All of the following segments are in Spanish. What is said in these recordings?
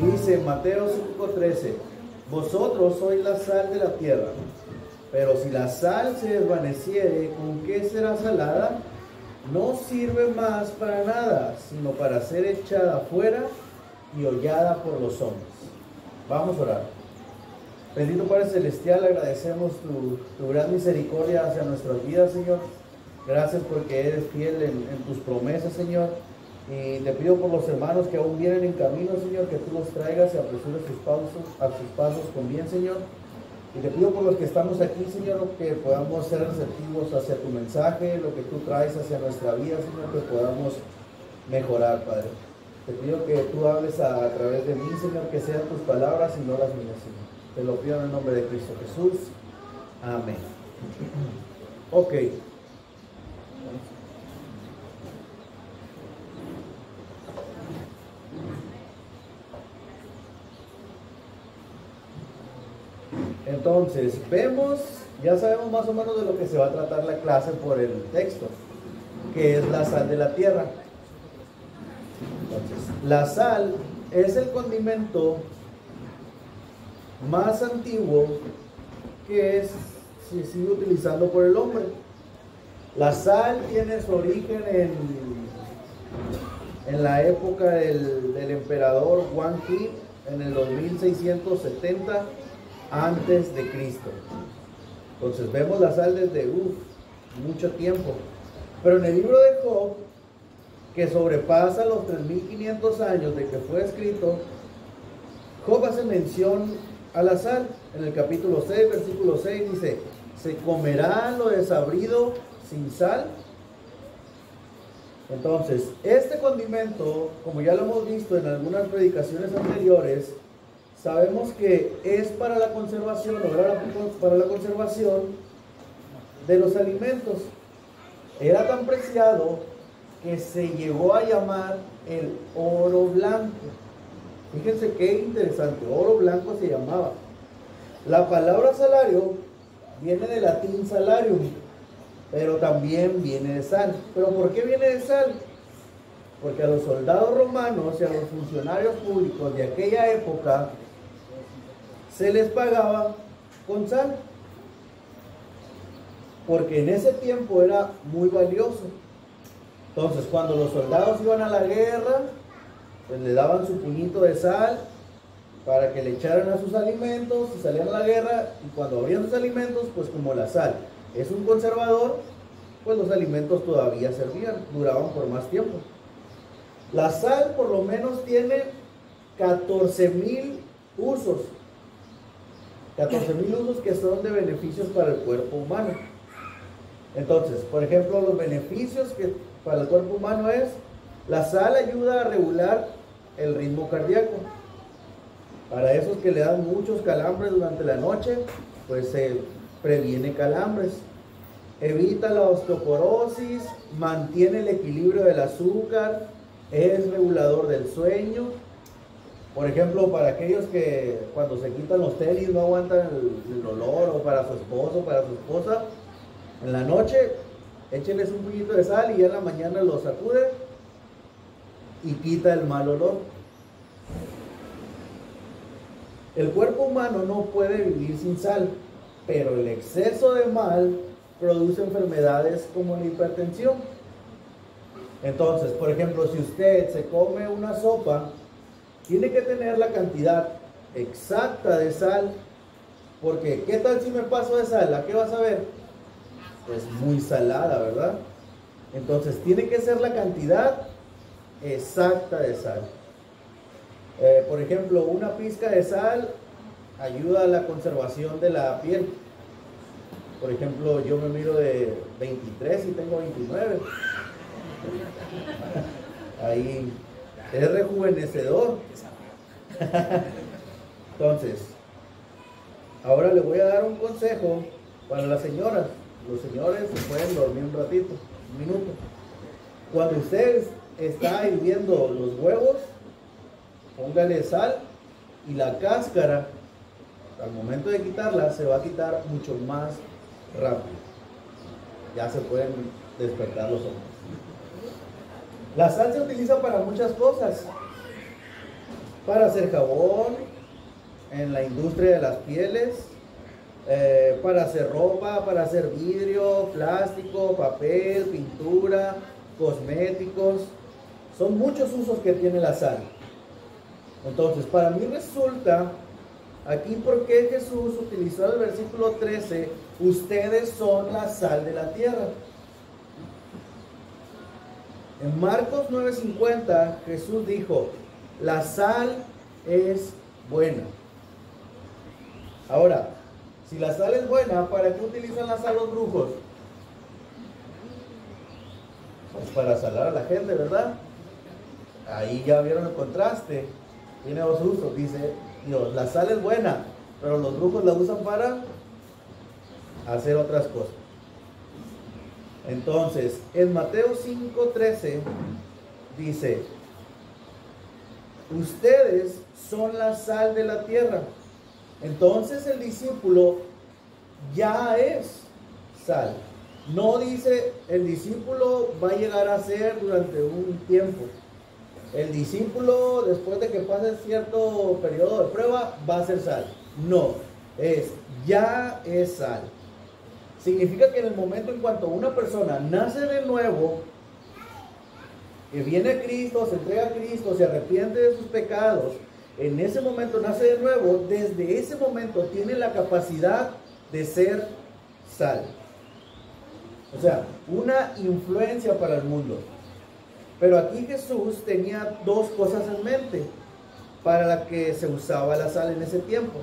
Dice Mateo 5:13, vosotros sois la sal de la tierra, pero si la sal se desvaneciere, ¿con qué será salada? No sirve más para nada, sino para ser echada fuera y hollada por los hombres. Vamos a orar. Bendito Padre Celestial, agradecemos tu gran misericordia hacia nuestras vidas, Señor. Gracias porque eres fiel en tus promesas, Señor. Y te pido por los hermanos que aún vienen en camino, Señor, que tú los traigas y apresures a sus pasos con bien, Señor. Y te pido por los que estamos aquí, Señor, que podamos ser receptivos hacia tu mensaje, lo que tú traes hacia nuestra vida, Señor, que podamos mejorar, Padre. Te pido que tú hables a través de mí, Señor, que sean tus palabras y no las mías, Señor. Te lo pido en el nombre de Cristo Jesús. Amén. Ok. Entonces, ya sabemos más o menos de lo que se va a tratar la clase por el texto, que es la sal de la tierra. Entonces, la sal es el condimento más antiguo que se sigue utilizando por el hombre. La sal tiene su origen en la época del emperador Wang He, en el 2670 antes de Cristo. Entonces vemos la sal desde mucho tiempo. Pero en el libro de Job, que sobrepasa los 3500 años de que fue escrito, Job hace mención a la sal. En el capítulo 6, versículo 6 dice, ¿se comerá lo desabrido sin sal? Entonces, este condimento, como ya lo hemos visto en algunas predicaciones anteriores, sabemos que es para la conservación, para la conservación de los alimentos. Era tan preciado que se llegó a llamar el oro blanco. Fíjense qué interesante, oro blanco se llamaba. La palabra salario viene del latín salarium, pero también viene de sal. ¿Pero por qué viene de sal? Porque a los soldados romanos y a los funcionarios públicos de aquella época se les pagaba con sal, porque en ese tiempo era muy valioso. Entonces, cuando los soldados iban a la guerra, pues le daban su puñito de sal para que le echaran a sus alimentos y salían a la guerra, y cuando abrían sus alimentos, pues como la sal es un conservador, pues los alimentos todavía servían, duraban por más tiempo. La sal por lo menos tiene 14,000 usos. 14,000 usos que son de beneficios para el cuerpo humano. Entonces, por ejemplo, los beneficios que para el cuerpo humano es, la sal ayuda a regular el ritmo cardíaco. Para esos que le dan muchos calambres durante la noche, pues se previene calambres. Evita la osteoporosis, mantiene el equilibrio del azúcar, es regulador del sueño. Por ejemplo, para aquellos que cuando se quitan los tenis no aguantan el olor, o para su esposo, para su esposa, en la noche échenles un poquito de sal y ya en la mañana lo sacude y quita el mal olor. El cuerpo humano no puede vivir sin sal, pero el exceso de mal produce enfermedades como la hipertensión. Entonces, por ejemplo, si usted se come una sopa, tiene que tener la cantidad exacta de sal, porque ¿qué tal si me paso de sal? ¿A qué vas a ver? Pues muy salada, ¿verdad? Entonces tiene que ser la cantidad exacta de sal. Por ejemplo, una pizca de sal ayuda a la conservación de la piel. Por ejemplo, yo me miro de 23 y tengo 29. Ahí es rejuvenecedor. Entonces, ahora le voy a dar un consejo para las señoras. Los señores se pueden dormir un ratito, un minuto. Cuando usted está hirviendo los huevos, póngale sal y la cáscara, al momento de quitarla, se va a quitar mucho más rápido. Ya se pueden despertar los hombres. La sal se utiliza para muchas cosas. Para hacer jabón, en la industria de las pieles, para hacer ropa, para hacer vidrio, plástico, papel, pintura, cosméticos. Son muchos usos que tiene la sal. Entonces, para mí resulta aquí por qué Jesús utilizó el versículo 13, ustedes son la sal de la tierra. En Marcos 9:50 Jesús dijo, la sal es buena. Ahora, si la sal es buena, ¿para qué utilizan la sal los brujos? Pues para salar a la gente, ¿verdad? Ahí ya vieron el contraste. Tiene dos usos. Dice Dios, la sal es buena, pero los brujos la usan para hacer otras cosas. Entonces, en Mateo 5:13 dice, ustedes son la sal de la tierra. Entonces el discípulo ya es sal. No dice el discípulo va a llegar a ser durante un tiempo. El discípulo, después de que pase cierto periodo de prueba, va a ser sal. No, ya es sal. Significa que en el momento en cuanto una persona nace de nuevo, que viene a Cristo, se entrega a Cristo, se arrepiente de sus pecados, en ese momento nace de nuevo, desde ese momento tiene la capacidad de ser sal. O sea, una influencia para el mundo. Pero aquí Jesús tenía dos cosas en mente para la que se usaba la sal en ese tiempo.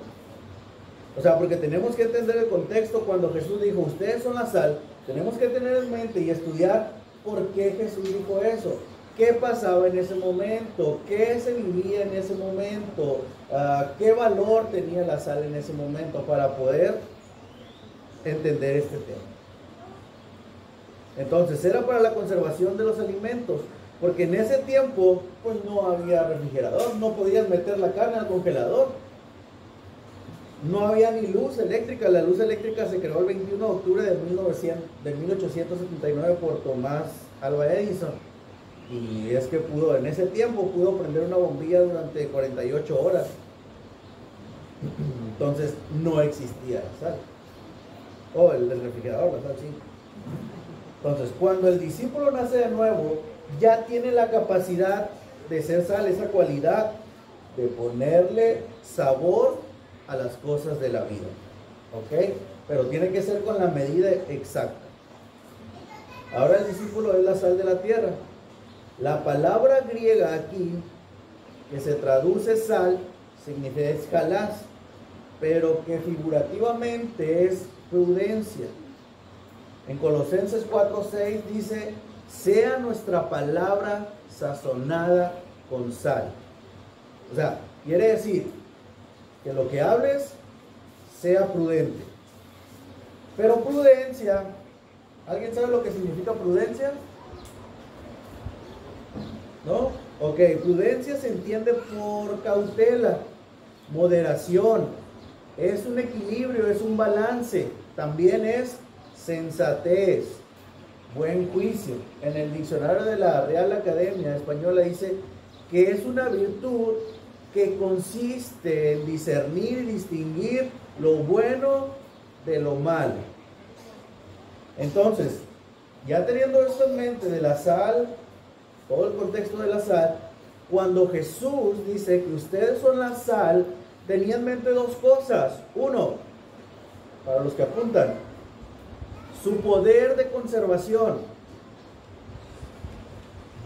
O sea, porque tenemos que entender el contexto cuando Jesús dijo, ustedes son la sal, tenemos que tener en mente y estudiar por qué Jesús dijo eso. ¿Qué pasaba en ese momento? ¿Qué se vivía en ese momento? ¿Qué valor tenía la sal en ese momento para poder entender este tema? Entonces, era para la conservación de los alimentos, porque en ese tiempo, pues no había refrigerador, no podías meter la carne al congelador. No había ni luz eléctrica. La luz eléctrica se creó el 21 de octubre de 1879 por Tomás Alva Edison. Y es que en ese tiempo pudo prender una bombilla durante 48 horas. Entonces no existía la sal. El refrigerador, la sal, sí. Entonces, cuando el discípulo nace de nuevo, ya tiene la capacidad de ser sal, esa cualidad de ponerle sabor a las cosas de la vida. ¿Ok? Pero tiene que ser con la medida exacta. Ahora el discípulo es la sal de la tierra. La palabra griega aquí, que se traduce sal, significa escalás, pero que figurativamente es prudencia. En Colosenses 4:6 dice, sea nuestra palabra sazonada con sal. O sea, quiere decir que lo que hables sea prudente. Pero prudencia, ¿alguien sabe lo que significa prudencia? ¿No? Ok, prudencia se entiende por cautela, moderación, es un equilibrio, es un balance, también es sensatez, buen juicio. En el diccionario de la Real Academia Española dice que es una virtud que consiste en discernir y distinguir lo bueno de lo malo. Entonces, ya teniendo esto en mente de la sal, todo el contexto de la sal, cuando Jesús dice que ustedes son la sal, tenía en mente dos cosas. Uno, para los que apuntan, su poder de conservación.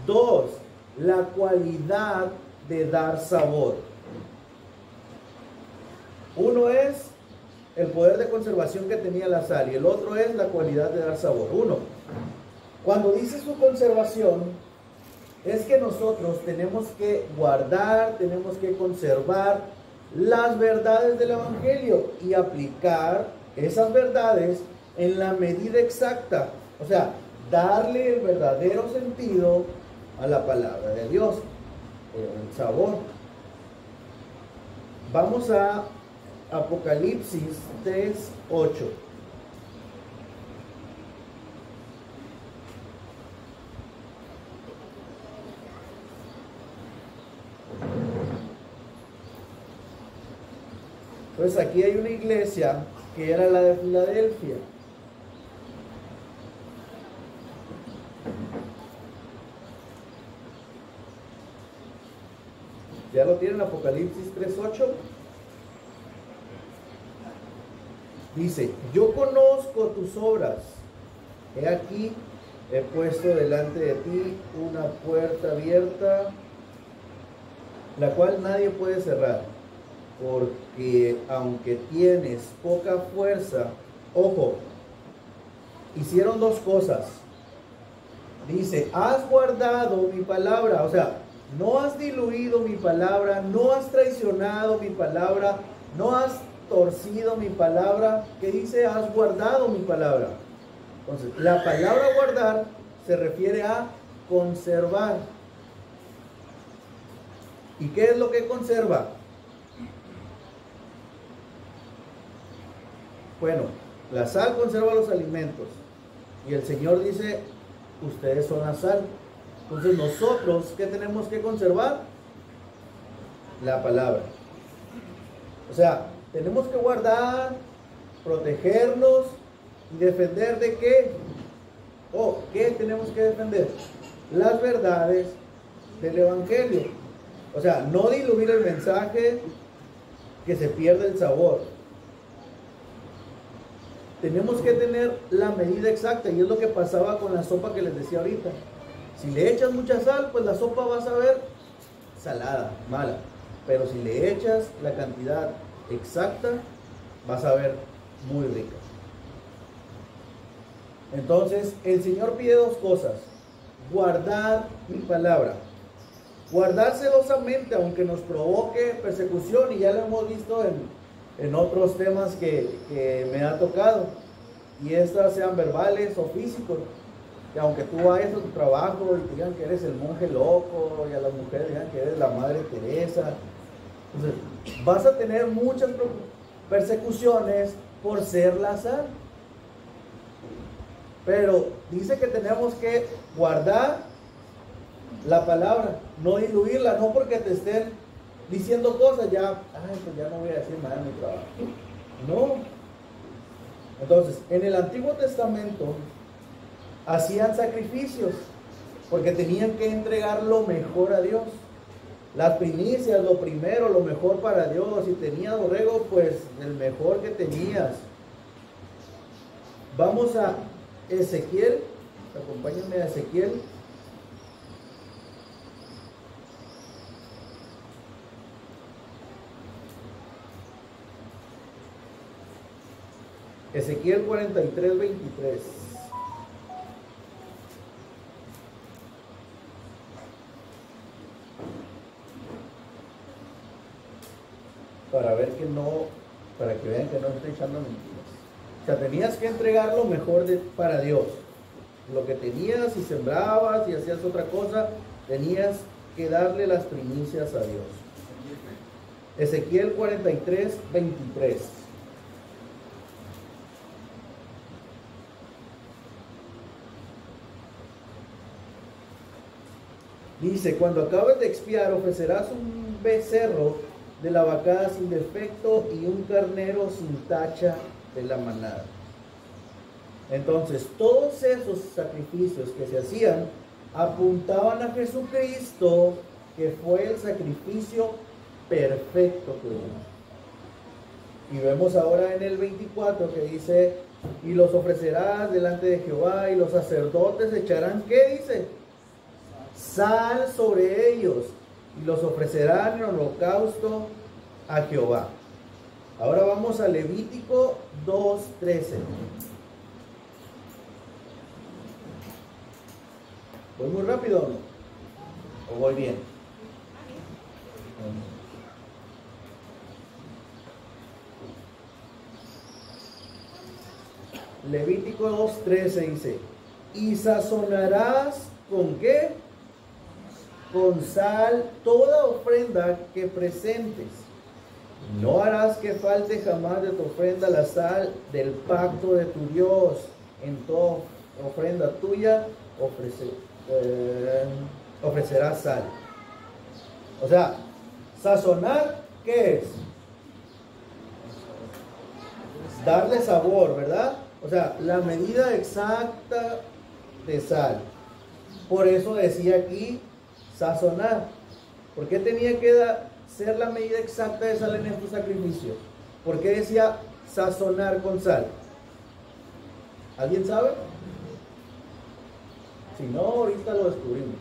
Dos, la cualidad de dar sabor. Uno es el poder de conservación que tenía la sal y el otro es la cualidad de dar sabor. Uno, cuando dice su conservación, es que nosotros tenemos que guardar, tenemos que conservar las verdades del Evangelio y aplicar esas verdades en la medida exacta. O sea, darle el verdadero sentido a la palabra de Dios, el sabor. Vamos a Apocalipsis 3:8. Entonces aquí hay una iglesia que era la de Filadelfia. ¿Ya lo tienen? Apocalipsis 3:8. Dice, yo conozco tus obras. He aquí, he puesto delante de ti una puerta abierta, la cual nadie puede cerrar. Porque aunque tienes poca fuerza, ojo, hicieron dos cosas. Dice, has guardado mi palabra, o sea, no has diluido mi palabra, no has traicionado mi palabra, no has torcido mi palabra. ¿Qué dice? Has guardado mi palabra. Entonces, la palabra guardar se refiere a conservar. ¿Y qué es lo que conserva? Bueno, la sal conserva los alimentos. Y el Señor dice, ustedes son la sal. Entonces nosotros, ¿qué tenemos que conservar? La palabra. O sea, tenemos que guardar, protegernos y defender ¿de qué? ¿Qué tenemos que defender? Las verdades del Evangelio. O sea, no diluir el mensaje, que se pierda el sabor. Tenemos que tener la medida exacta, y es lo que pasaba con la sopa que les decía ahorita. Si le echas mucha sal, pues la sopa va a saber salada, mala. Pero si le echas la cantidad exacta, vas a ver muy rica. Entonces, el Señor pide dos cosas: guardar mi palabra. Guardar celosamente, aunque nos provoque persecución, y ya lo hemos visto en otros temas que me ha tocado, y estas sean verbales o físicos. Que aunque tú vayas a tu trabajo y te digan que eres el monje loco, y a las mujeres digan que eres la Madre Teresa, entonces vas a tener muchas persecuciones por ser la sal. Pero dice que tenemos que guardar la palabra, no diluirla, no porque te estén diciendo cosas, pues ya no voy a decir nada en mi trabajo. No. Entonces, en el Antiguo Testamento hacían sacrificios porque tenían que entregar lo mejor a Dios. Las primicias, lo primero, lo mejor para Dios. Si tenías borrego, pues el mejor que tenías. Vamos a Ezequiel. Acompáñenme a Ezequiel. Ezequiel 43:23. Para que vean que no estoy echando mentiras. O sea, tenías que entregar lo mejor para Dios. Lo que tenías, si sembrabas, si hacías otra cosa, tenías que darle las primicias a Dios. Ezequiel 43:23. Dice, cuando acabes de expiar, ofrecerás un becerro de la vacada sin defecto y un carnero sin tacha de la manada. Entonces, todos esos sacrificios que se hacían apuntaban a Jesucristo, que fue el sacrificio perfecto que hubo. Y vemos ahora en el 24 que dice, y los ofrecerás delante de Jehová, y los sacerdotes echarán, ¿qué dice? Sal sobre ellos, y los ofrecerán en holocausto a Jehová. Ahora vamos a Levítico 2:13. ¿Voy muy rápido o no? ¿O voy bien? Levítico 2:13 dice, y sazonarás ¿con qué? Con sal toda ofrenda que presentes. No harás que falte jamás de tu ofrenda la sal del pacto de tu Dios. En toda ofrenda tuya ofrecerás sal. O sea, sazonar, ¿qué es? darle sabor, ¿verdad? O sea, la medida exacta de sal. Por eso decía aquí sazonar. ¿Por qué tenía que ser la medida exacta de sal en estos sacrificios? ¿Por qué decía sazonar con sal? ¿Alguien sabe? Si no, ahorita lo descubrimos.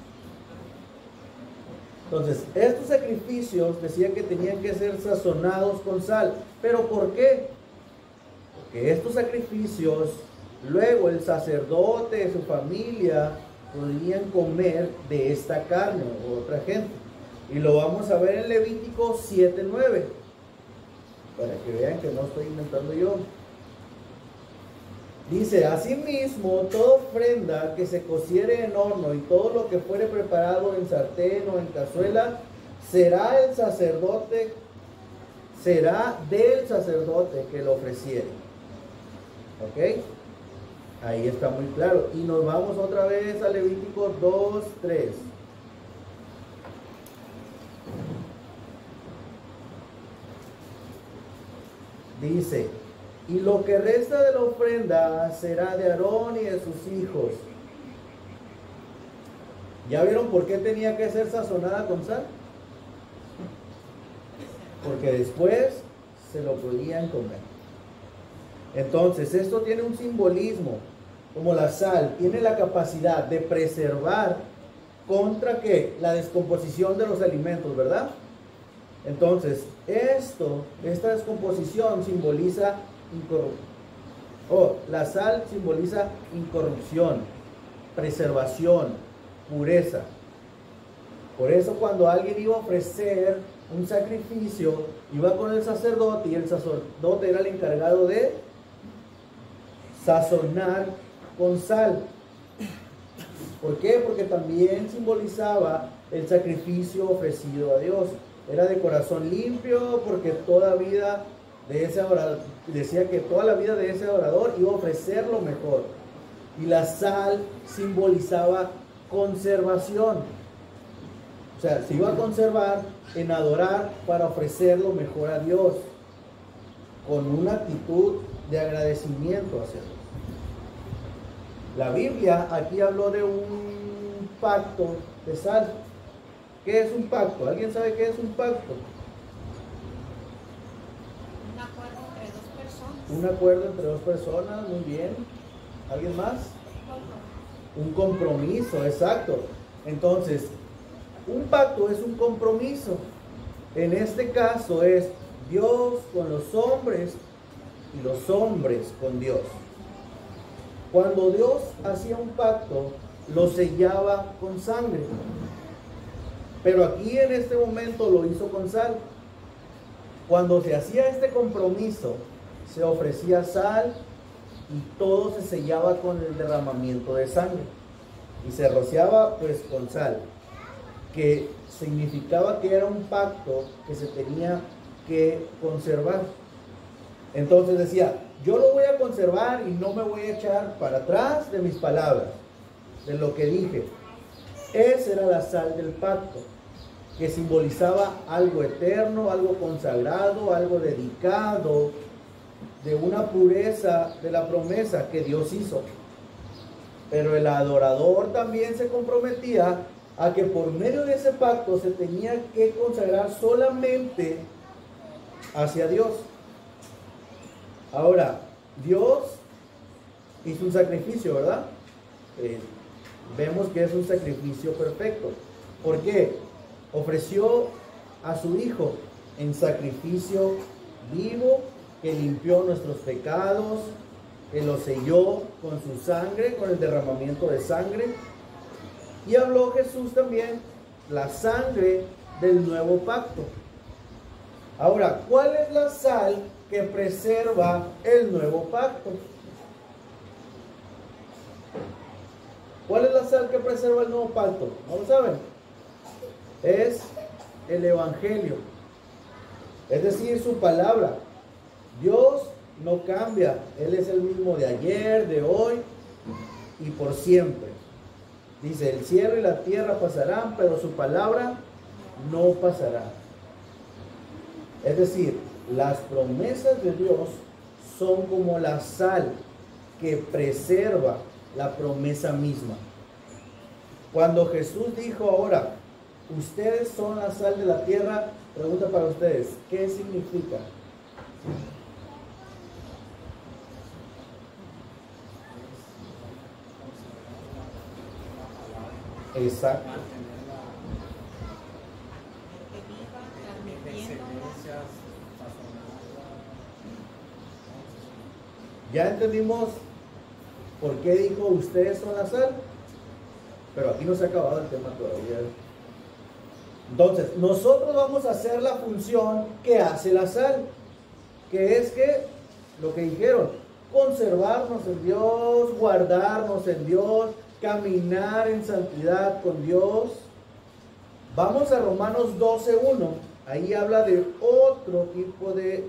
Entonces, estos sacrificios decía que tenían que ser sazonados con sal. ¿Pero por qué? Porque estos sacrificios, luego el sacerdote, su familia, podrían comer de esta carne o otra gente. Y lo vamos a ver en Levítico 7:9, para que vean que no estoy inventando yo. Dice: asimismo, toda ofrenda que se cociere en horno y todo lo que fuere preparado en sartén o en cazuela, será del sacerdote que lo ofreciere. ¿Ok? Ahí está muy claro. Y nos vamos otra vez a Levítico 2:3. Dice: y lo que resta de la ofrenda será de Aarón y de sus hijos. ¿Ya vieron por qué tenía que ser sazonada con sal? Porque después se lo podían comer. Entonces, esto tiene un simbolismo. Como la sal tiene la capacidad de preservar contra ¿qué? La descomposición de los alimentos, ¿verdad? Entonces, esta descomposición simboliza la sal simboliza incorrupción, preservación, pureza. Por eso cuando alguien iba a ofrecer un sacrificio, iba con el sacerdote y el sacerdote era el encargado de sazonar con sal. ¿Por qué? Porque también simbolizaba el sacrificio ofrecido a Dios. Era de corazón limpio, porque toda vida de ese adorador, decía que toda la vida de ese adorador iba a ofrecer lo mejor. Y la sal simbolizaba conservación. O sea, se iba a conservar en adorar para ofrecer lo mejor a Dios, con una actitud de agradecimiento hacia Dios. La Biblia aquí habló de un pacto de sal. ¿Qué es un pacto? ¿Alguien sabe qué es un pacto? Un acuerdo entre dos personas. Un acuerdo entre dos personas, muy bien. ¿Alguien más? Un compromiso, exacto. Entonces, un pacto es un compromiso. En este caso es Dios con los hombres y los hombres con Dios. Cuando Dios hacía un pacto, lo sellaba con sangre. Pero aquí en este momento lo hizo con sal. Cuando se hacía este compromiso, se ofrecía sal y todo se sellaba con el derramamiento de sangre. Y se rociaba pues con sal, que significaba que era un pacto que se tenía que conservar. Entonces decía: yo lo voy a conservar y no me voy a echar para atrás de mis palabras, de lo que dije. Esa era la sal del pacto, que simbolizaba algo eterno, algo consagrado, algo dedicado, de una pureza de la promesa que Dios hizo. Pero el adorador también se comprometía a que por medio de ese pacto se tenía que consagrar solamente hacia Dios. Ahora, Dios hizo un sacrificio, ¿verdad? Vemos que es un sacrificio perfecto. ¿Por qué? Ofreció a su Hijo en sacrificio vivo, que limpió nuestros pecados, que lo selló con su sangre, con el derramamiento de sangre. Y habló Jesús también la sangre del nuevo pacto. Ahora, ¿cuál es la sal que preserva el nuevo pacto? ¿Cuál es la sal que preserva el nuevo pacto? ¿No lo saben? Es el Evangelio, es decir, su palabra. Dios no cambia, Él es el mismo de ayer, de hoy y por siempre. Dice: el cielo y la tierra pasarán, pero su palabra no pasará. Es decir, las promesas de Dios son como la sal que preserva la promesa misma. Cuando Jesús dijo ahora, ustedes son la sal de la tierra, pregunta para ustedes, ¿qué significa? Exacto. Que viva transmitiéndonos. Ya entendimos por qué dijo ustedes son la sal, pero aquí no se ha acabado el tema todavía. Entonces, nosotros vamos a hacer la función que hace la sal, que es que, lo que dijeron, conservarnos en Dios, guardarnos en Dios, caminar en santidad con Dios. Vamos a Romanos 12:1, ahí habla de otro tipo de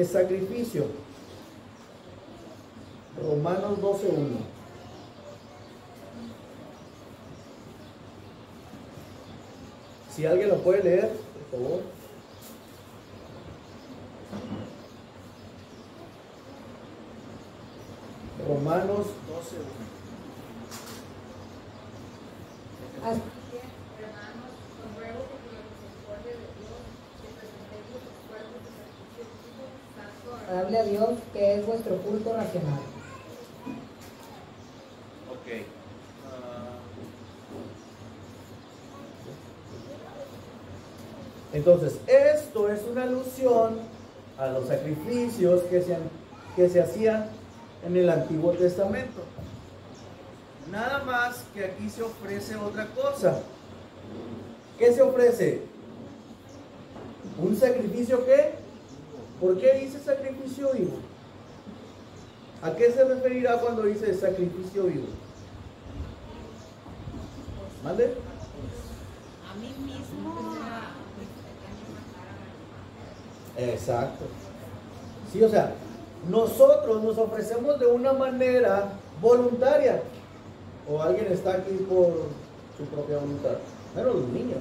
sacrificio. Romanos 12:1. Si alguien lo puede leer, por favor. Romanos 12:1. Así que, hermanos, os ruego por la misericordia de Dios, que presentéis vuestros cuerpos de sacrificio vivo, santo, agradable a Dios, que es vuestro culto racional. Ok. Entonces, esto es una alusión a los sacrificios que se hacían en el Antiguo Testamento. Nada más que aquí se ofrece otra cosa. ¿Qué se ofrece? ¿Un sacrificio qué? ¿Por qué dice sacrificio vivo? ¿A qué se referirá cuando dice sacrificio vivo? ¿Mande? A mí mismo. Exacto. Sí, o sea, nosotros nos ofrecemos de una manera voluntaria. ¿O alguien está aquí por su propia voluntad? Menos los niños.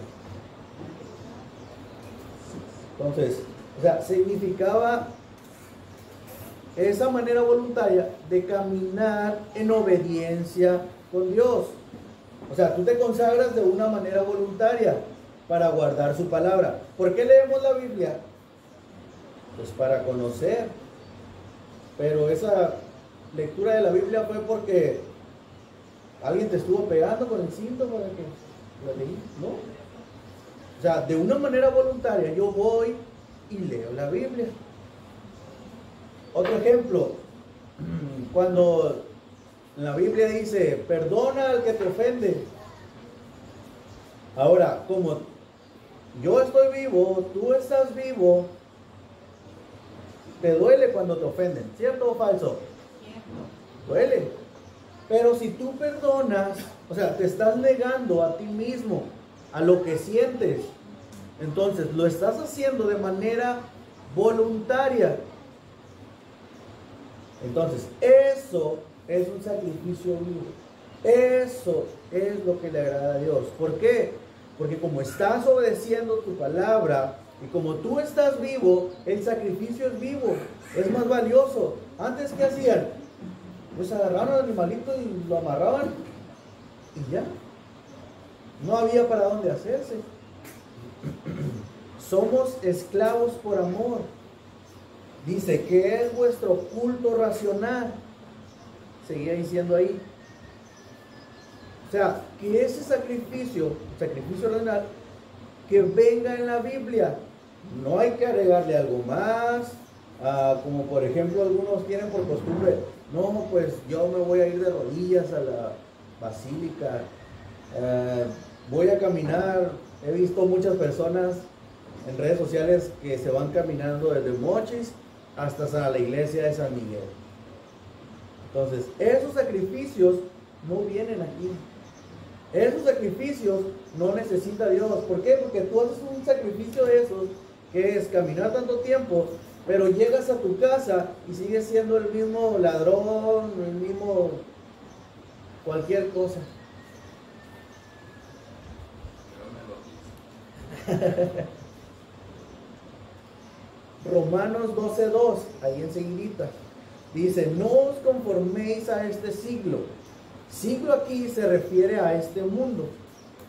Entonces, o sea, significaba esa manera voluntaria de caminar en obediencia con Dios. O sea, tú te consagras de una manera voluntaria para guardar su palabra. ¿Por qué leemos la Biblia? Pues para conocer. Pero esa lectura de la Biblia fue porque alguien te estuvo pegando con el cinto para que la leí, ¿no? O sea, de una manera voluntaria yo voy y leo la Biblia. Otro ejemplo, cuando la Biblia dice, perdona al que te ofende. Ahora, como yo estoy vivo, tú estás vivo, te duele cuando te ofenden, ¿cierto o falso? Duele. Pero si tú perdonas, o sea, te estás negando a ti mismo, a lo que sientes, entonces lo estás haciendo de manera voluntaria. Entonces, eso es un sacrificio vivo. Eso es lo que le agrada a Dios. ¿Por qué? Porque como estás obedeciendo tu palabra y como tú estás vivo, el sacrificio es vivo, es más valioso. Antes, ¿qué hacían? Pues agarraron al animalito y lo amarraban y ya. No había para dónde hacerse. Somos esclavos por amor. Dice que es vuestro culto racional. Seguía diciendo ahí. O sea, que ese sacrificio racional, que venga en la Biblia. No hay que agregarle algo más. Como por ejemplo algunos tienen por costumbre, no, pues yo me voy a ir de rodillas a la basílica. Voy a caminar. He visto muchas personas en redes sociales que se van caminando desde Mochis hasta la iglesia de San Miguel. Entonces, esos sacrificios no vienen aquí. Esos sacrificios no necesita Dios. ¿Por qué? Porque tú haces un sacrificio de esos, que es caminar tanto tiempo, pero llegas a tu casa y sigues siendo el mismo ladrón, el mismo cualquier cosa. Romanos 12:2, ahí enseguidita, dice, no os conforméis a este siglo. Siglo aquí se refiere a este mundo.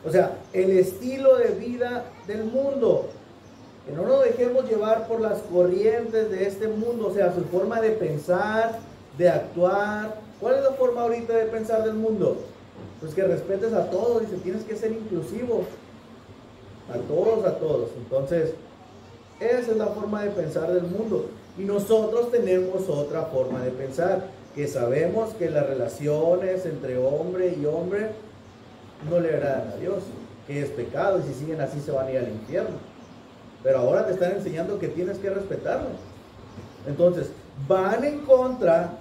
O sea, el estilo de vida del mundo. Que no nos dejemos llevar por las corrientes de este mundo. O sea, su forma de pensar, de actuar. ¿Cuál es la forma ahorita de pensar del mundo? Pues que respetes a todos. Dice, tienes que ser inclusivo. A todos, a todos. Entonces, esa es la forma de pensar del mundo. Y nosotros tenemos otra forma de pensar. Que sabemos que las relaciones entre hombre y hombre no le agradan a Dios, que es pecado, y si siguen así se van a ir al infierno. Pero ahora te están enseñando que tienes que respetarlo. Entonces, van en contra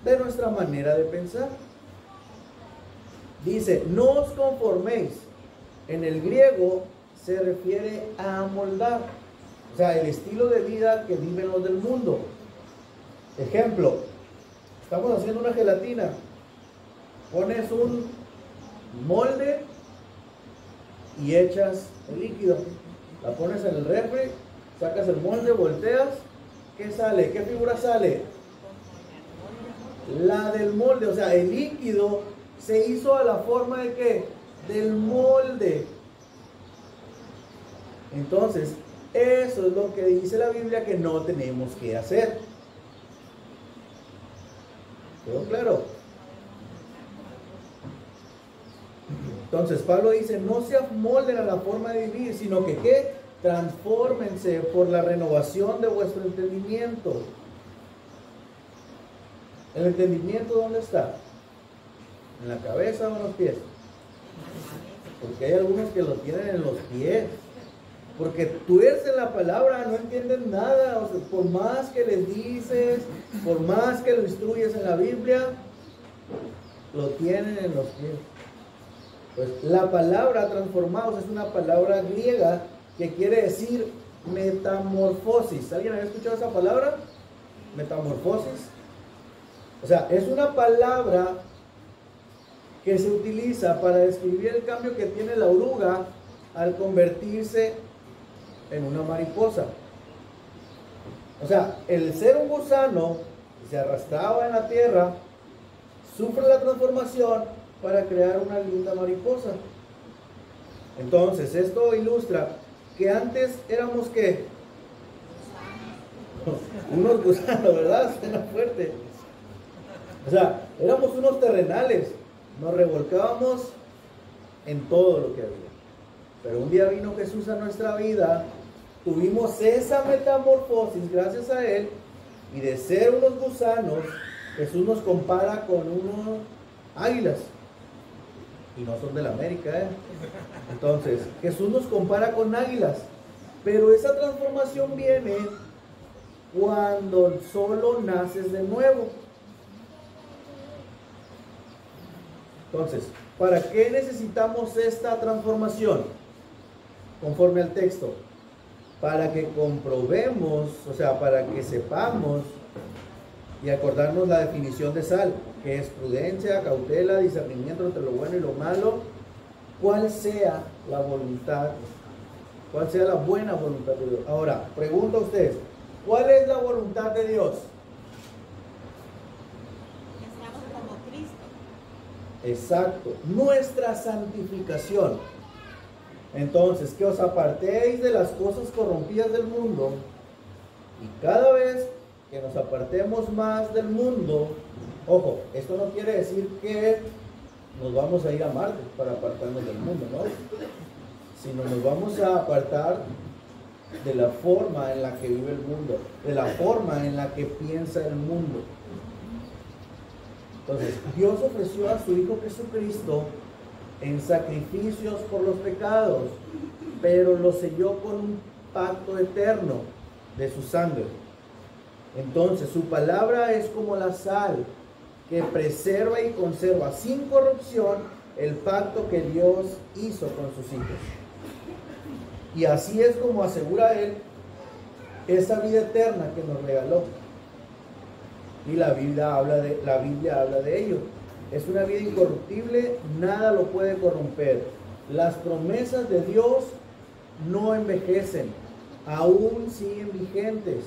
de nuestra manera de pensar. Dice, no os conforméis. En el griego se refiere a amoldar. O sea, el estilo de vida que viven los del mundo. Ejemplo, estamos haciendo una gelatina. Pones un molde y echas el líquido. La pones en el refri, sacas el molde, volteas. ¿Qué sale? ¿Qué figura sale? La del molde. O sea, el líquido se hizo a la forma de ¿qué? Del molde. Entonces, eso es lo que dice la Biblia que no tenemos que hacer. ¿Quedó claro? Entonces Pablo dice, no se amolden a la forma de vivir, sino que ¿qué? Transfórmense por la renovación de vuestro entendimiento. ¿El entendimiento dónde está? ¿En la cabeza o en los pies? Porque hay algunos que lo tienen en los pies. Porque tuercen la palabra, no entienden nada. O sea, por más que les dices, por más que lo instruyes en la Biblia, lo tienen en los pies. Pues la palabra transformados es una palabra griega que quiere decir metamorfosis. ¿Alguien había escuchado esa palabra? Metamorfosis. O sea, es una palabra que se utiliza para describir el cambio que tiene la oruga al convertirse en una mariposa. O sea, el ser un gusano que se arrastraba en la tierra sufre la transformación para crear una linda mariposa. Entonces, esto ilustra que antes éramos ¿qué? Unos gusanos, ¿verdad? Suena fuerte. O sea, éramos unos terrenales. Nos revolcábamos en todo lo que había. Pero un día vino Jesús a nuestra vida. Tuvimos esa metamorfosis gracias a Él. Y de ser unos gusanos, Jesús nos compara con unos águilas. Y no son de la América, ¿eh? Entonces, Jesús nos compara con águilas. Pero esa transformación viene cuando solo naces de nuevo. Entonces, ¿para qué necesitamos esta transformación? Conforme al texto. Para que comprobemos, o sea, para que sepamos y acordarnos la definición de sal, que es prudencia, cautela, discernimiento entre lo bueno y lo malo, cuál sea la voluntad, cuál sea la buena voluntad de Dios. Ahora, pregunto a ustedes, ¿cuál es la voluntad de Dios? Que seamos como Cristo. Exacto, nuestra santificación. Entonces, que os apartéis de las cosas corrompidas del mundo, y cada vez que nos apartemos más del mundo, ojo, esto no quiere decir que nos vamos a ir a Marte para apartarnos del mundo, ¿no? Sino nos vamos a apartar de la forma en la que vive el mundo, de la forma en la que piensa el mundo. Entonces, Dios ofreció a su Hijo Jesucristo en sacrificios por los pecados, pero lo selló con un pacto eterno de su sangre. Entonces, su palabra es como la sal que preserva y conserva sin corrupción el pacto que Dios hizo con sus hijos. Y así es como asegura Él esa vida eterna que nos regaló. Y la Biblia habla de ello. Es una vida incorruptible, nada lo puede corromper. Las promesas de Dios no envejecen. aún siguen vigentes.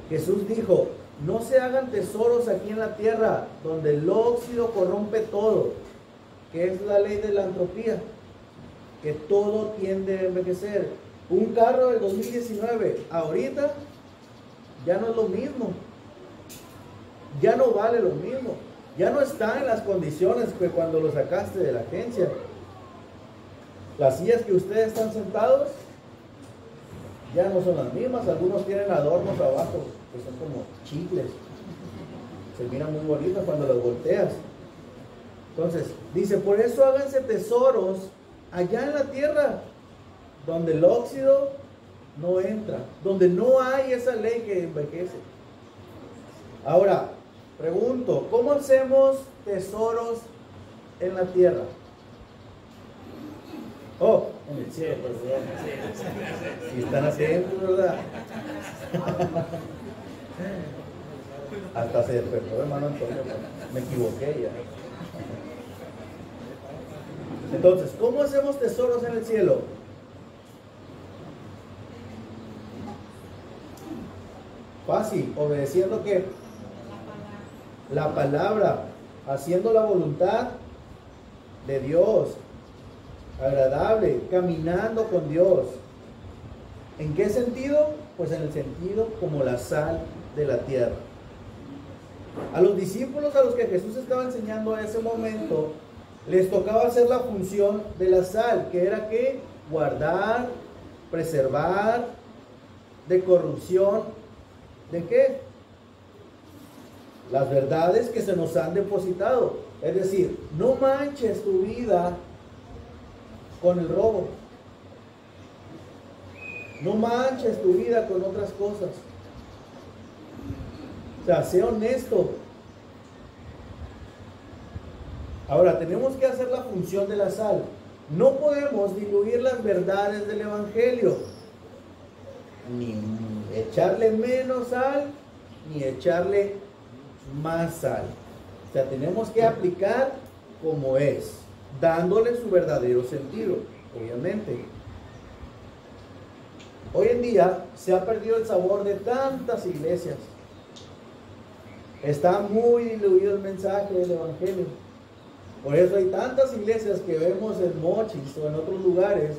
Jesús dijo, no se hagan tesoros aquí en la tierra, donde el óxido corrompe todo, que es la ley de la entropía, que todo tiende a envejecer. Un carro del 2019, ahorita, ya no es lo mismo, ya no vale lo mismo, ya no está en las condiciones que cuando lo sacaste de la agencia. Las sillas que ustedes están sentados ya no son las mismas, algunos tienen adornos abajo que son como chicles, se miran muy bonitas cuando las volteas. Entonces dice, por eso háganse tesoros allá en la tierra, donde el óxido no entra, donde no hay esa ley que envejece. Ahora, pregunto, ¿cómo hacemos tesoros en la tierra? Oh, en el cielo, perdón. Si están atentos, ¿verdad? Hasta se despertó, hermano Antonio, me equivoqué ya. Entonces, ¿cómo hacemos tesoros en el cielo? Fácil, obedeciendo ¿qué? La palabra, haciendo la voluntad de Dios, agradable, caminando con Dios. ¿En qué sentido? Pues en el sentido como la sal de la tierra. A los discípulos a los que Jesús estaba enseñando en ese momento, les tocaba hacer la función de la sal, que era ¿qué? Guardar, preservar de corrupción. ¿De qué? Las verdades que se nos han depositado. Es decir, no manches tu vida con el robo. No manches tu vida con otras cosas. O sea, sé honesto. Ahora, tenemos que hacer la función de la sal. No podemos diluir las verdades del Evangelio. Ni echarle menos sal, ni echarle más sal. O sea, tenemos que aplicar como es, dándole su verdadero sentido, obviamente. Hoy en día se ha perdido el sabor de tantas iglesias. Está muy diluido el mensaje del Evangelio. Por eso hay tantas iglesias que vemos en Mochis o en otros lugares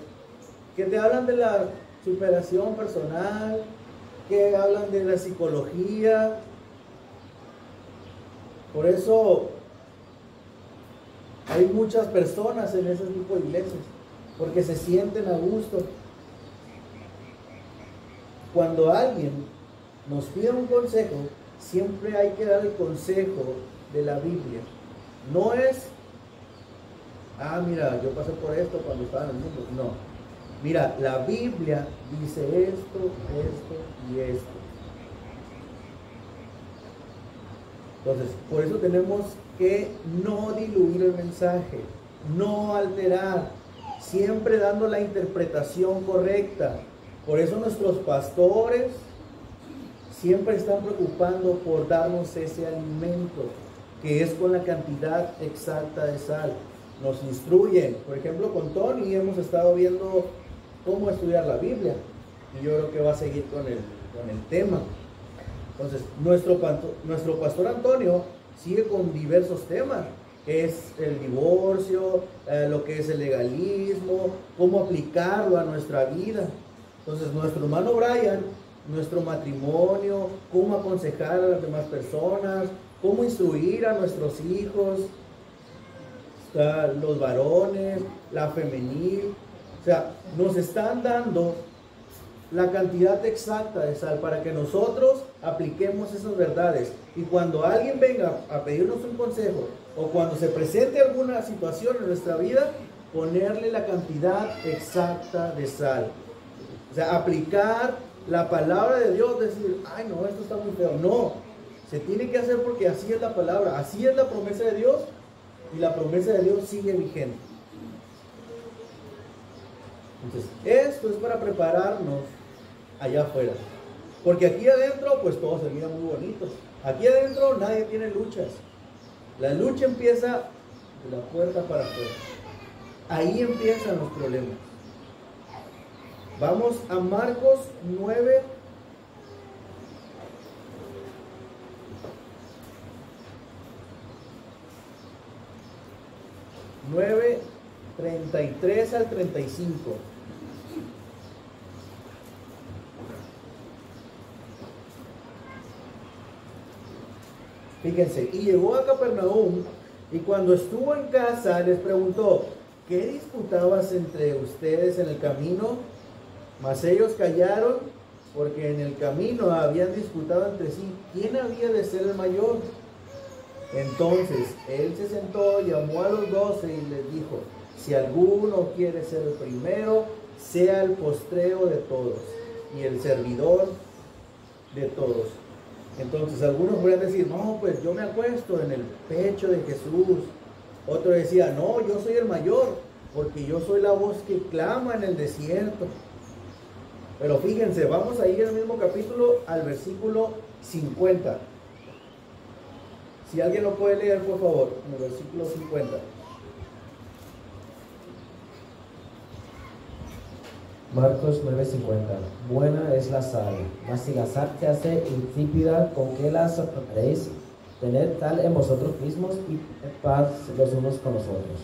que te hablan de la superación personal, que hablan de la psicología. Por eso hay muchas personas en ese tipo de iglesias, porque se sienten a gusto. Cuando alguien nos pide un consejo, siempre hay que dar el consejo de la Biblia. No es, mira, yo pasé por esto cuando estaba en el mundo. No. Mira, la Biblia dice esto, esto y esto. Entonces, por eso tenemos que no diluir el mensaje, no alterar, siempre dando la interpretación correcta. Por eso nuestros pastores siempre están preocupando por darnos ese alimento, que es con la cantidad exacta de sal. Nos instruyen. Por ejemplo, con Tony hemos estado viendo cómo estudiar la Biblia, y yo creo que va a seguir con el tema. Entonces, nuestro pastor Antonio sigue con diversos temas, que es el divorcio, lo que es el legalismo, cómo aplicarlo a nuestra vida. Entonces, nuestro hermano Brian, nuestro matrimonio, cómo aconsejar a las demás personas, cómo instruir a nuestros hijos, los varones, la femenil. O sea, nos están dando la cantidad exacta de sal para que nosotros apliquemos esas verdades. Y cuando alguien venga a pedirnos un consejo, o cuando se presente alguna situación en nuestra vida, ponerle la cantidad exacta de sal. O sea, aplicar la palabra de Dios, decir, ay no, esto está muy feo. No, se tiene que hacer porque así es la palabra, así es la promesa de Dios, y la promesa de Dios sigue vigente. Entonces, esto es para prepararnos allá afuera. Porque aquí adentro, pues todo se mira muy bonito. Aquí adentro nadie tiene luchas. La lucha empieza de la puerta para afuera. Ahí empiezan los problemas. Vamos a Marcos 9. Nueve, 33 al 35. Fíjense, y llegó a Capernaum, y cuando estuvo en casa les preguntó: ¿qué disputabas entre ustedes en el camino? Mas ellos callaron, porque en el camino habían disputado entre sí quién había de ser el mayor. Entonces él se sentó, llamó a los 12 y les dijo: si alguno quiere ser el primero, sea el postrero de todos y el servidor de todos. Entonces algunos podrían decir: no, pues yo me acuesto en el pecho de Jesús. Otro decía: no, yo soy el mayor, porque yo soy la voz que clama en el desierto. Pero fíjense, vamos a ir al mismo capítulo, al versículo 50. Si alguien lo puede leer, por favor, en el versículo 50. Marcos 9:50. Buena es la sal, mas si la sal se hace insípida, ¿con qué la sofreís? Tened tal en vosotros mismos y tened paz los unos con los otros.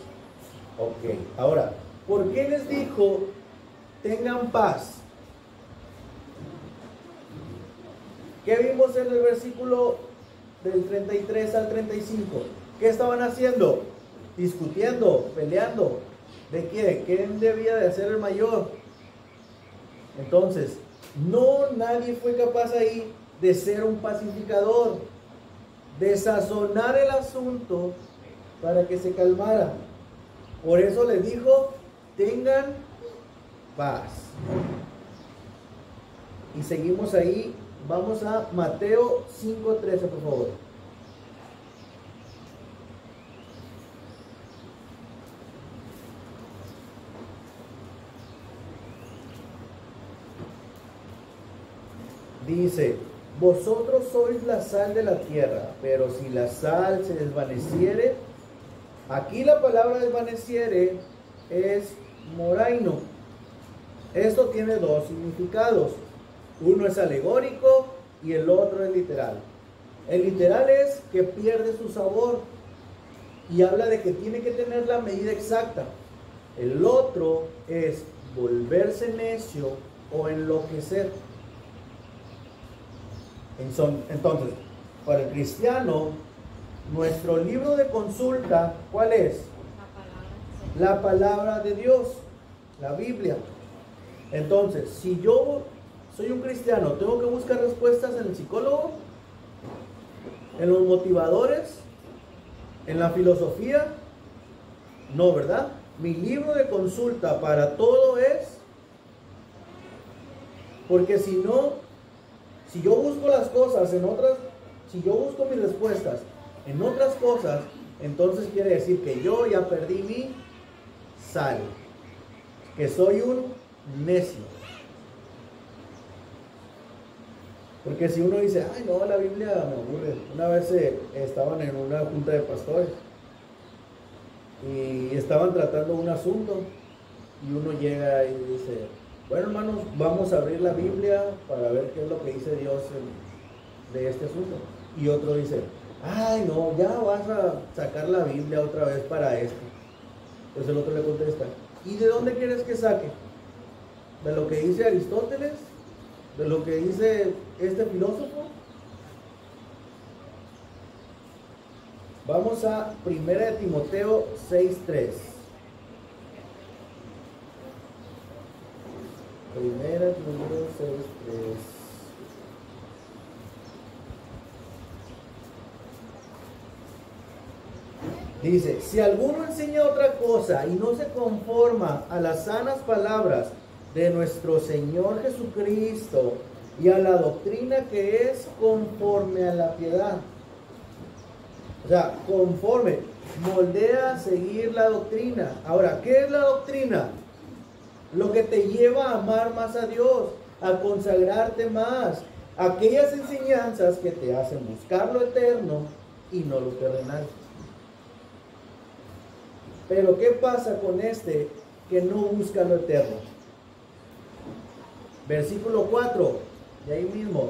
Ok, ahora, ¿por qué les dijo tengan paz? ¿Qué vimos en el versículo del 33 al 35? ¿Qué estaban haciendo? Discutiendo, peleando. ¿De qué? ¿Quién debía de ser el mayor? Entonces, nadie fue capaz ahí de ser un pacificador, de sazonar el asunto para que se calmara. Por eso les dijo: tengan paz. Y seguimos ahí. Vamos a Mateo 5:13, por favor. Dice: vosotros sois la sal de la tierra, pero si la sal se desvaneciere, aquí la palabra desvaneciere es moraino. Esto tiene dos significados. Uno es alegórico y el otro es literal. El literal es que pierde su sabor y habla de que tiene que tener la medida exacta. El otro es volverse necio o enloquecer. Entonces, para el cristiano, nuestro libro de consulta, ¿cuál es? La palabra de Dios, la Biblia. Entonces, si yo soy un cristiano, ¿tengo que buscar respuestas en el psicólogo? ¿En los motivadores? ¿En la filosofía? No, ¿verdad? Mi libro de consulta para todo es... Porque si no, si yo busco las cosas en otras, si yo busco mis respuestas en otras cosas, entonces quiere decir que yo ya perdí mi sal, que soy un necio. Porque si uno dice: ay no, la Biblia me aburre. Una vez estaban en una junta de pastores y estaban tratando un asunto y uno llega y dice: bueno, hermanos, vamos a abrir la Biblia para ver qué es lo que dice Dios de este asunto. Y otro dice: ay no, ya vas a sacar la Biblia otra vez para esto. Entonces el otro le contesta: ¿y de dónde quieres que saque? ¿De lo que dice Aristóteles? ¿De lo que dice este filósofo? Vamos a 1 Timoteo 6:3. 1 Timoteo 6:3. Dice: si alguno enseña otra cosa y no se conforma a las sanas palabras de nuestro Señor Jesucristo y a la doctrina que es conforme a la piedad. O sea, conforme, moldea a seguir la doctrina. Ahora, ¿qué es la doctrina? Lo que te lleva a amar más a Dios, a consagrarte más. Aquellas enseñanzas que te hacen buscar lo eterno y no lo terrenal. Pero ¿qué pasa con este que no busca lo eterno? Versículo 4, de ahí mismo.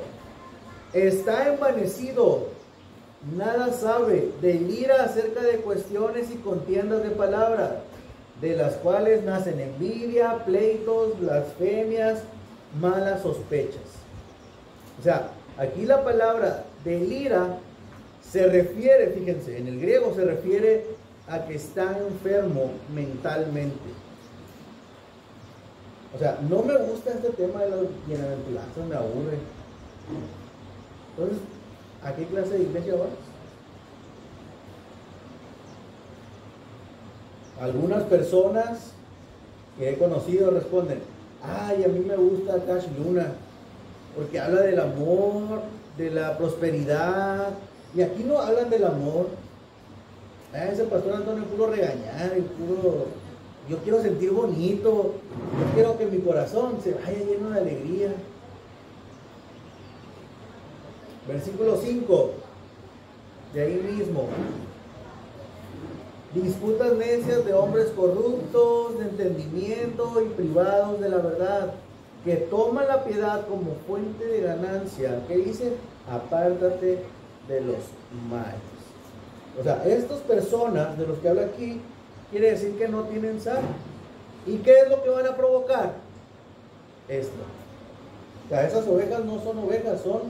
Está envanecido, nada sabe, delira acerca de cuestiones y contiendas de palabras, de las cuales nacen envidia, pleitos, blasfemias, malas sospechas. O sea, aquí la palabra delira se refiere, fíjense, en el griego se refiere a que está enfermo mentalmente. O sea, no me gusta este tema de las bienaventuranzas, me aburre. Entonces, ¿a qué clase de iglesia vas? Algunas personas que he conocido responden: ay, a mí me gusta Cash Luna, porque habla del amor, de la prosperidad, y aquí no hablan del amor. Ese pastor Antonio puro regañar, y puro, yo quiero sentir bonito, yo quiero que mi corazón se vaya lleno de alegría. Versículo 5, de ahí mismo. Disputas necias de hombres corruptos, de entendimiento y privados de la verdad, que toman la piedad como fuente de ganancia. ¿Qué dice? Apártate de los males. O sea, estas personas de los que habla aquí, quiere decir que no tienen sal. ¿Y qué es lo que van a provocar? Esto. O sea, esas ovejas no son ovejas, son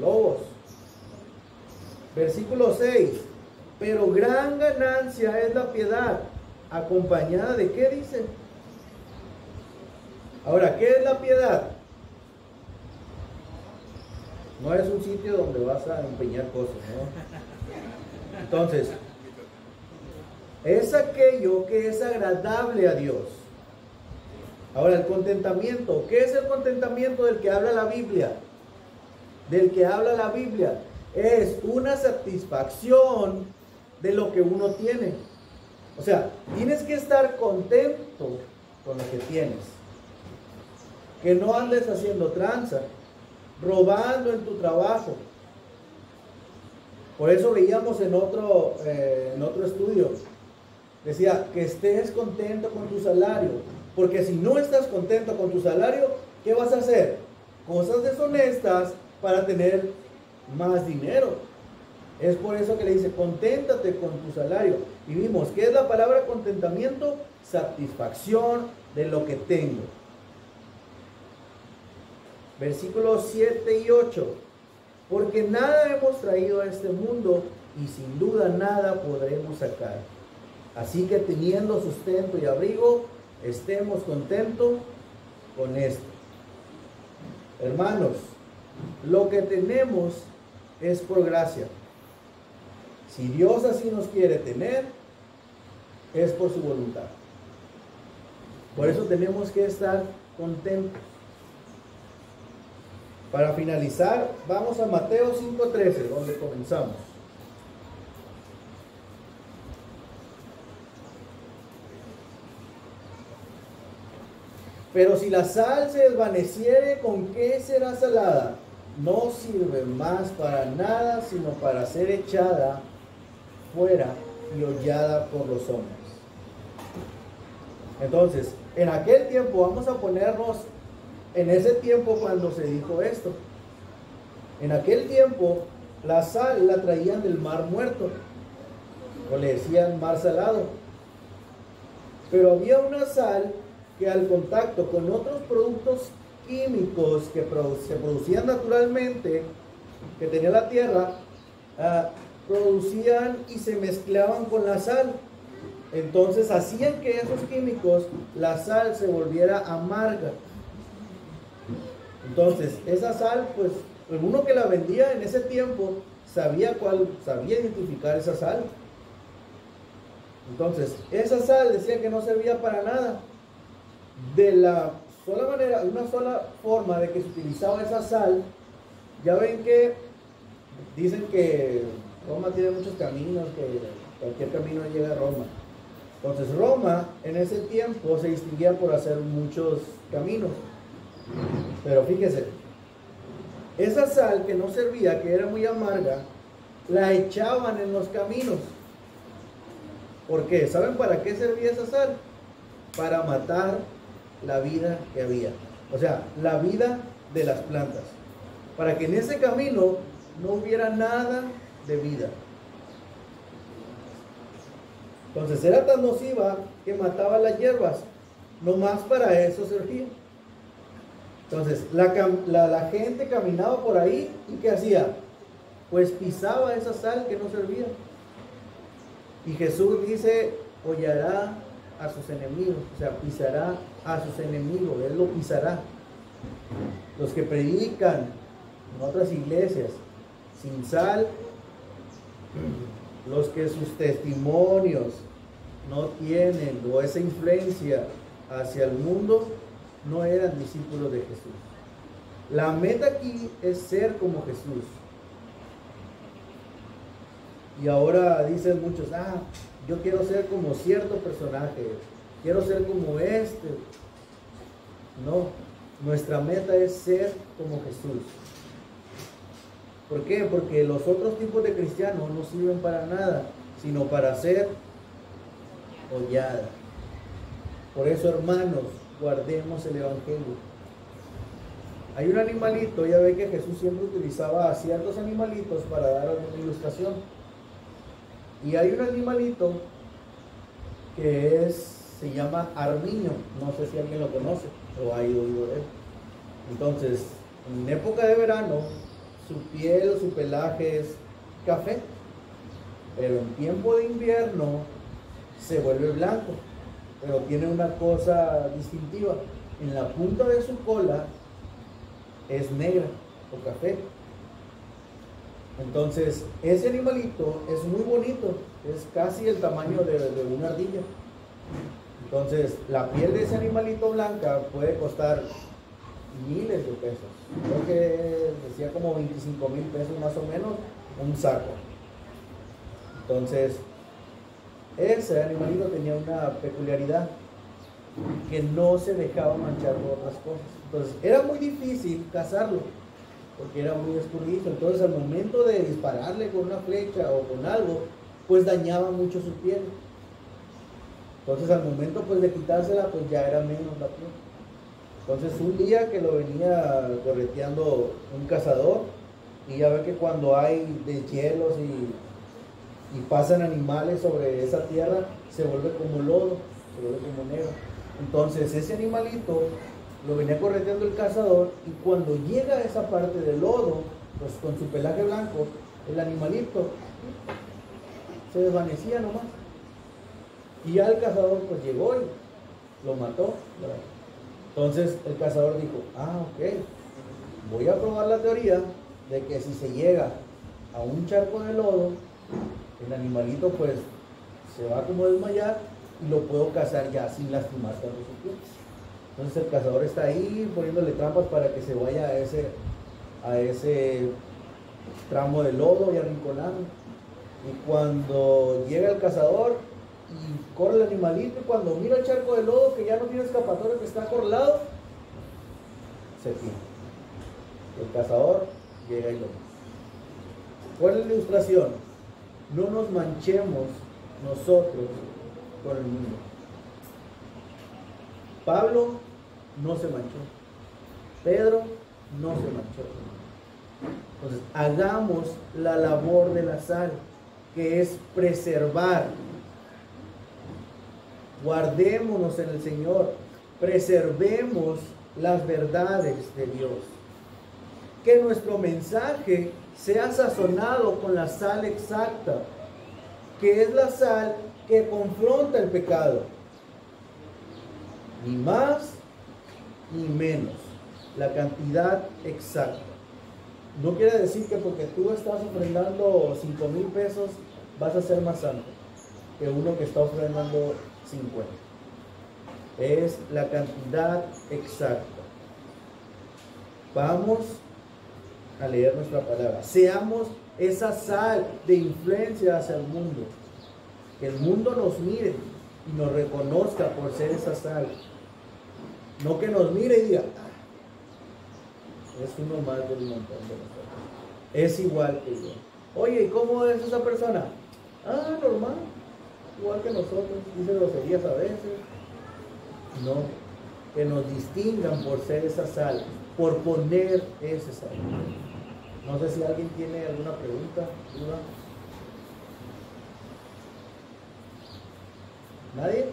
lobos. Versículo 6. Pero gran ganancia es la piedad, acompañada de ¿qué dice? Ahora, ¿qué es la piedad? No es un sitio donde vas a empeñar cosas, ¿no? Entonces, es aquello que es agradable a Dios. Ahora, el contentamiento. ¿Qué es el contentamiento del que habla la Biblia? Del que habla la Biblia. Es una satisfacción de lo que uno tiene. O sea, tienes que estar contento con lo que tienes. Que no andes haciendo tranza, robando en tu trabajo. Por eso veíamos en otro estudio, decía que estés contento con tu salario, porque si no estás contento con tu salario, ¿qué vas a hacer? Cosas deshonestas para tener más dinero. Es por eso que le dice, conténtate con tu salario. Y vimos, ¿qué es la palabra contentamiento? Satisfacción de lo que tengo. Versículos 7 y 8. Porque nada hemos traído a este mundo y sin duda nada podremos sacar. Así que teniendo sustento y abrigo, estemos contentos con esto. Hermanos, lo que tenemos es por gracia. Si Dios así nos quiere tener, es por su voluntad. Por eso tenemos que estar contentos. Para finalizar, vamos a Mateo 5:13, donde comenzamos. Pero si la sal se desvaneciere, ¿con qué será salada? No sirve más para nada, sino para ser echada fuera y hollada por los hombres. Entonces, en aquel tiempo, vamos a ponernos en ese tiempo cuando se dijo esto. En aquel tiempo, la sal la traían del mar muerto, o le decían mar salado. Pero había una sal que al contacto con otros productos químicos que se producían naturalmente, que tenía la tierra, producían y se mezclaban con la sal. Entonces hacían que esos químicos, la sal se volviera amarga. Entonces esa sal, pues uno que la vendía en ese tiempo sabía identificar esa sal. Entonces esa sal decían que no servía para nada. De la sola manera, una sola forma de que se utilizaba esa sal, ya ven que dicen que Roma tiene muchos caminos, que cualquier camino llega a Roma. Entonces Roma en ese tiempo se distinguía por hacer muchos caminos. Pero fíjese, esa sal que no servía, que era muy amarga, la echaban en los caminos. ¿Por qué? ¿Saben para qué servía esa sal? Para matar la vida que había. O sea, la vida de las plantas. Para que en ese camino no hubiera nada de vida. Entonces era tan nociva que mataba las hierbas. No más para eso servía. Entonces la gente caminaba por ahí y ¿qué hacía? Pues pisaba esa sal que no servía. Y Jesús dice, hollará a sus enemigos, o sea, pisará a sus enemigos, Él lo pisará. Los que predican en otras iglesias sin sal, los que sus testimonios no tienen o esa influencia hacia el mundo, no eran discípulos de Jesús. La meta aquí es ser como Jesús. Y ahora dicen muchos, yo quiero ser como cierto personaje, quiero ser como este. No, nuestra meta es ser como Jesús. ¿Por qué? Porque los otros tipos de cristianos no sirven para nada, sino para ser hollada. Por eso, hermanos, guardemos el Evangelio. Hay un animalito, ya ve que Jesús siempre utilizaba a ciertos animalitos para dar una ilustración. Y hay un animalito que se llama armiño. No sé si alguien lo conoce o ha oído de él. Entonces, en época de verano, su piel, su pelaje es café. Pero en tiempo de invierno se vuelve blanco. Pero tiene una cosa distintiva. En la punta de su cola es negra o café. Entonces, ese animalito es muy bonito, es casi el tamaño de una ardilla. Entonces, la piel de ese animalito blanca puede costar miles de pesos. Creo que decía como 25,000 pesos más o menos un saco. Entonces, ese animalito tenía una peculiaridad, que no se dejaba manchar por otras cosas. Entonces, era muy difícil cazarlo, porque era muy escurridizo. Entonces al momento de dispararle con una flecha o con algo, pues dañaba mucho su piel. Entonces al momento pues de quitársela, pues ya era menos la piel. Entonces un día que lo venía correteando un cazador, y ya ve que cuando hay deshielos y pasan animales sobre esa tierra, se vuelve como lodo, se vuelve como negro. Entonces ese animalito lo venía correteando el cazador, y cuando llega a esa parte del lodo, pues con su pelaje blanco, el animalito se desvanecía nomás. Y ya el cazador pues llegó y lo mató. Entonces el cazador dijo, ok, voy a probar la teoría de que si se llega a un charco de lodo, el animalito pues se va como a desmayar y lo puedo cazar ya sin lastimar tanto su piel. Entonces el cazador está ahí poniéndole trampas para que se vaya a ese tramo de lodo y arrinconado. Y cuando llega el cazador y corre el animalito, y cuando mira el charco de lodo que ya no tiene escapatoria, que está acorralado, se tira. El cazador llega y lo mata. ¿Cuál es la ilustración? No nos manchemos nosotros con el mundo. Pablo no se manchó. Pedro no se manchó. Entonces, hagamos la labor de la sal, que es preservar. Guardémonos en el Señor. Preservemos las verdades de Dios. Que nuestro mensaje sea sazonado con la sal exacta, que es la sal que confronta el pecado. Ni más ni menos, la cantidad exacta. No quiere decir que porque tú estás ofrendando 5,000 pesos vas a ser más santo que uno que está ofrendando 50. Es la cantidad exacta. Vamos a leer nuestra palabra. Seamos esa sal de influencia hacia el mundo. Que el mundo nos mire y nos reconozca por ser esa sal. No que nos mire y diga, es uno más del montón de nosotros. Es igual que yo. Oye, ¿y cómo es esa persona? Normal. Igual que nosotros. Dice groserías a veces. No. que nos distingan por ser esa sal, por poner ese sal. No sé si alguien tiene alguna pregunta, duda. ¿Nadie?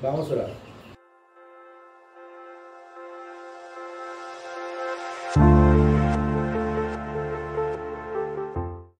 Vamos a orar.